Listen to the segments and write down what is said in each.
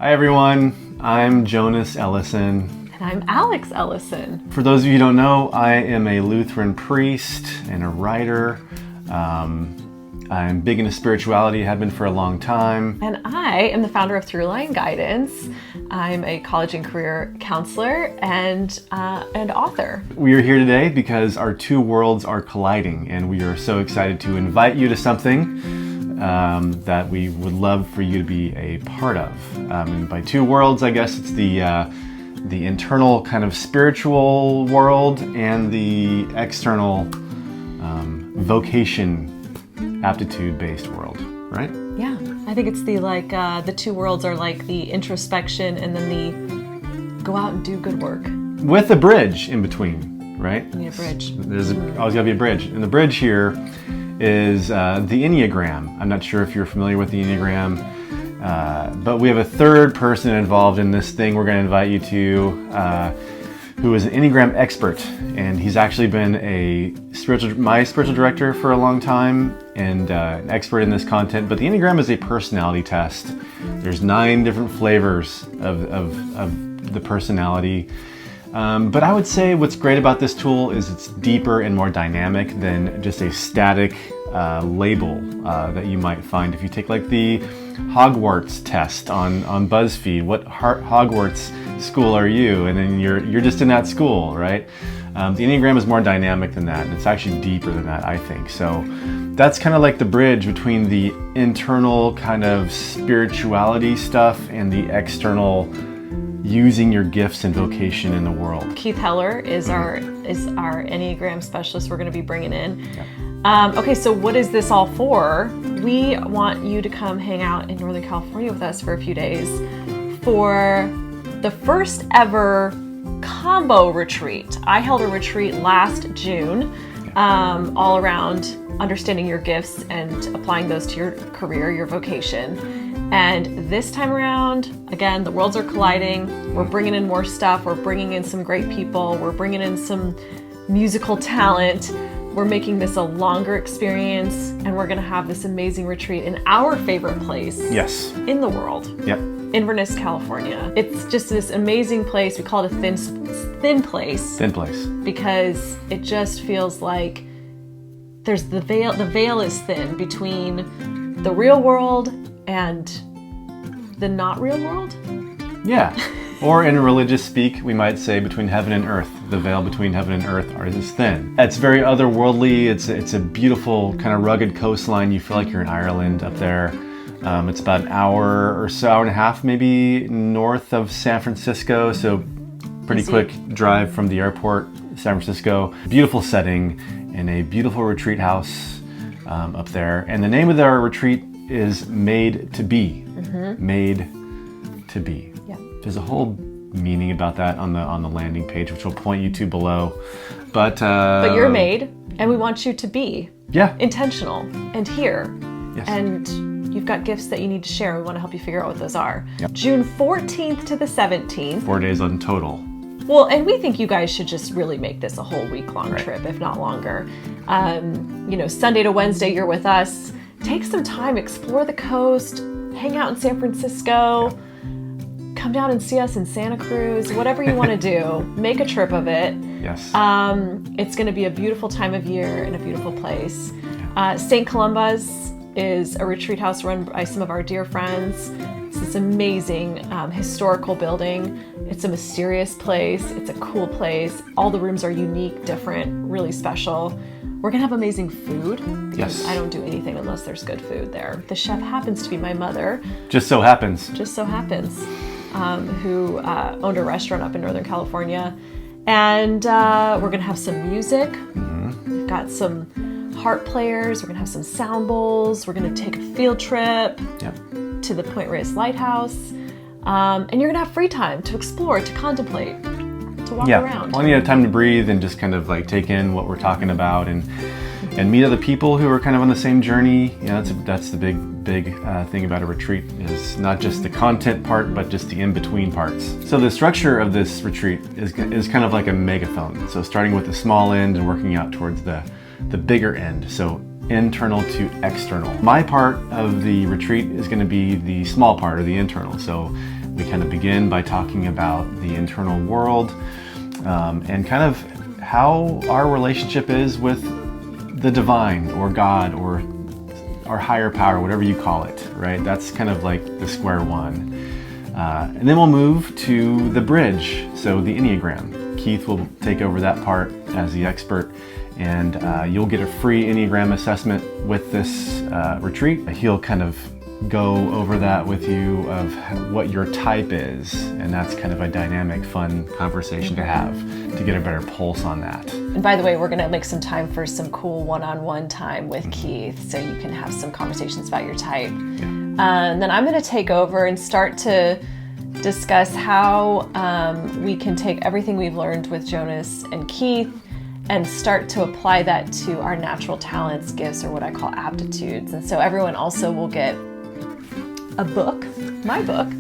Hi everyone, I'm Jonas Ellison. And I'm Alex Ellison. For those of you who don't know, I am a Lutheran priest and a writer. I'm big into spirituality, have been for a long time. And I am the founder of Throughline Guidance. I'm a college and career counselor and author. We are here today because our two worlds are colliding, and we are so excited to invite you to something that we would love for you to be a part of. And by two worlds, I guess it's the internal kind of spiritual world and the external vocation aptitude-based world, right? Yeah, I think it's the two worlds are like the introspection and then the go out and do good work. With a bridge in between, right? You need a bridge. There's always got to be a bridge. And the bridge here is the Enneagram. I'm not sure if you're familiar with the Enneagram, but we have a third person involved in this thing we're going to invite you to, who is an Enneagram expert. And he's actually been my spiritual director for a long time and an expert in this content. But the Enneagram is a personality test. There's 9 different flavors of the personality. But I would say what's great about this tool is it's deeper and more dynamic than just a static label that you might find if you take like the Hogwarts test on BuzzFeed. What Hogwarts school are you? And then you're just in that school, right? The Enneagram is more dynamic than that, and it's actually deeper than that, I think. So that's kind of like the bridge between the internal kind of spirituality stuff and the external using your gifts and vocation in the world. Keith Heller is our Enneagram specialist we're going to be bringing in. Yeah. Okay, so what is this all for? We want you to come hang out in Northern California with us for a few days for the first ever combo retreat. I held a retreat last June, all around understanding your gifts and applying those to your career, your vocation. And this time around, again, the worlds are colliding. We're bringing in more stuff. We're bringing in some great people. We're bringing in some musical talent. We're making this a longer experience, and we're going to have this amazing retreat in our favorite place in the world. Yep. Inverness, California. It's just this amazing place. We call it a thin place. Thin place. Because it just feels like there's the veil is thin between the real world and the not real world? Yeah. Or in religious speak, we might say between heaven and earth. The veil between heaven and earth is thin. It's very otherworldly. It's a beautiful kind of rugged coastline. You feel like you're in Ireland up there. It's about an hour or so, hour and a half maybe north of San Francisco. So pretty quick drive from the airport, San Francisco. Beautiful setting in a beautiful retreat house up there. And the name of our retreat is Made to Be. Mm-hmm. Made to Be. Yeah. There's a whole meaning about that on the landing page, which we'll point you to below. But you're made, and we want you to be intentional and here. Yes. And you've got gifts that you need to share. We want to help you figure out what those are. Yep. June 14th to the 17th. 4 days on total. Well, and we think you guys should just really make this a whole week-long trip, if not longer. Sunday to Wednesday, you're with us. Take some time, explore the coast, hang out in San Francisco, come down and see us in Santa Cruz, whatever you want to do, make a trip of it. Yes. It's going to be a beautiful time of year and a beautiful place. St. Columba's is a retreat house run by some of our dear friends. It's this amazing historical building. It's a mysterious place. It's a cool place. All the rooms are unique, different, really special. We're going to have amazing food because I don't do anything unless there's good food there. The chef happens to be my mother. Just so happens. Who owned a restaurant up in Northern California. And we're going to have some music. Mm-hmm. We've got some harp players. We're going to have some sound bowls. We're going to take a field trip to the Point Reyes Lighthouse. And you're going to have free time to explore, to contemplate, to walk around. Plenty of time to breathe and just kind of like take in what we're talking about and meet other people who are kind of on the same journey. That's the big thing about a retreat is not just the content part, but just the in-between parts. So the structure of this retreat is kind of like a megaphone. So starting with the small end and working out towards the bigger end. So internal to external. My part of the retreat is going to be the small part, or the internal. So we kind of begin by talking about the internal world and kind of how our relationship is with the divine or God or our higher power, whatever you call it, right? That's kind of like the square one. And then we'll move to the bridge, so the Enneagram. Keith will take over that part as the expert, and you'll get a free Enneagram assessment with this retreat. He'll kind of go over that with you of what your type is, and that's kind of a dynamic, fun conversation to have to get a better pulse on that. And by the way, we're going to make some time for some cool one-on-one time with Keith, so you can have some conversations about your type. Yeah. And then I'm going to take over and start to discuss how we can take everything we've learned with Jonas and Keith and start to apply that to our natural talents, gifts, or what I call aptitudes. And so everyone also will get a book, my book,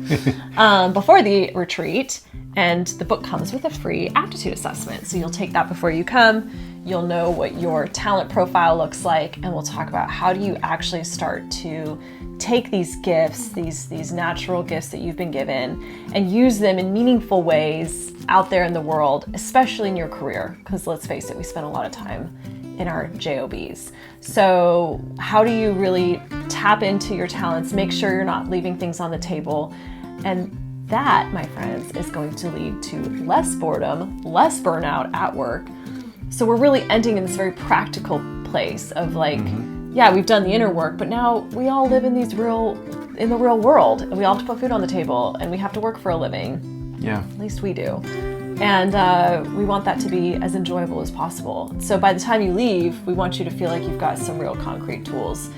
before the retreat. And the book comes with a free aptitude assessment. So you'll take that before you come. You'll know what your talent profile looks like. And we'll talk about how do you actually start to take these gifts, these natural gifts that you've been given, and use them in meaningful ways out there in the world, especially in your career. Because let's face it, we spend a lot of time in our jobs. So how do you really tap into your talents, make sure you're not leaving things on the table? And that, my friends, is going to lead to less boredom, less burnout at work. So we're really ending in this very practical place of like, yeah, we've done the inner work, but now we all live in the real world, and we all have to put food on the table, and we have to work for a living. Yeah. At least we do. And we want that to be as enjoyable as possible. So by the time you leave, we want you to feel like you've got some real concrete tools.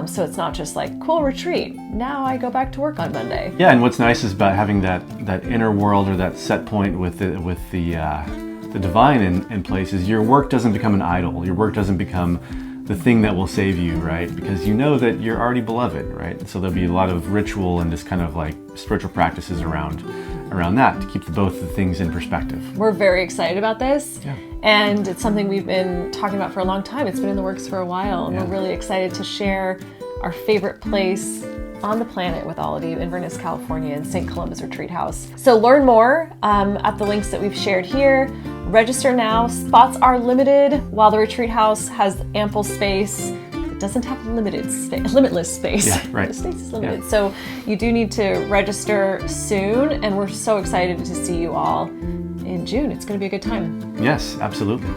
So it's not just like, cool retreat, now I go back to work on Monday. Yeah, and what's nice is about having that inner world, or that set point with the divine in place, is your work doesn't become an idol. Your work doesn't become the thing that will save you, right? Because you know that you're already beloved, right? So there'll be a lot of ritual and just kind of like spiritual practices around that to keep both the things in perspective. We're very excited about this. Yeah. And it's something we've been talking about for a long time. It's been in the works for a while. And Yeah. we're really excited to share our favorite place on the planet with all of you, Inverness, California, and St. Columba's Retreat House. So learn more at the links that we've shared here. Register now. Spots are limited. While the Retreat House has ample space, it doesn't have limitless space. Yeah, right. The space is limited. Yeah. So you do need to register soon, and we're so excited to see you all in June. It's going to be a good time. Yes, absolutely.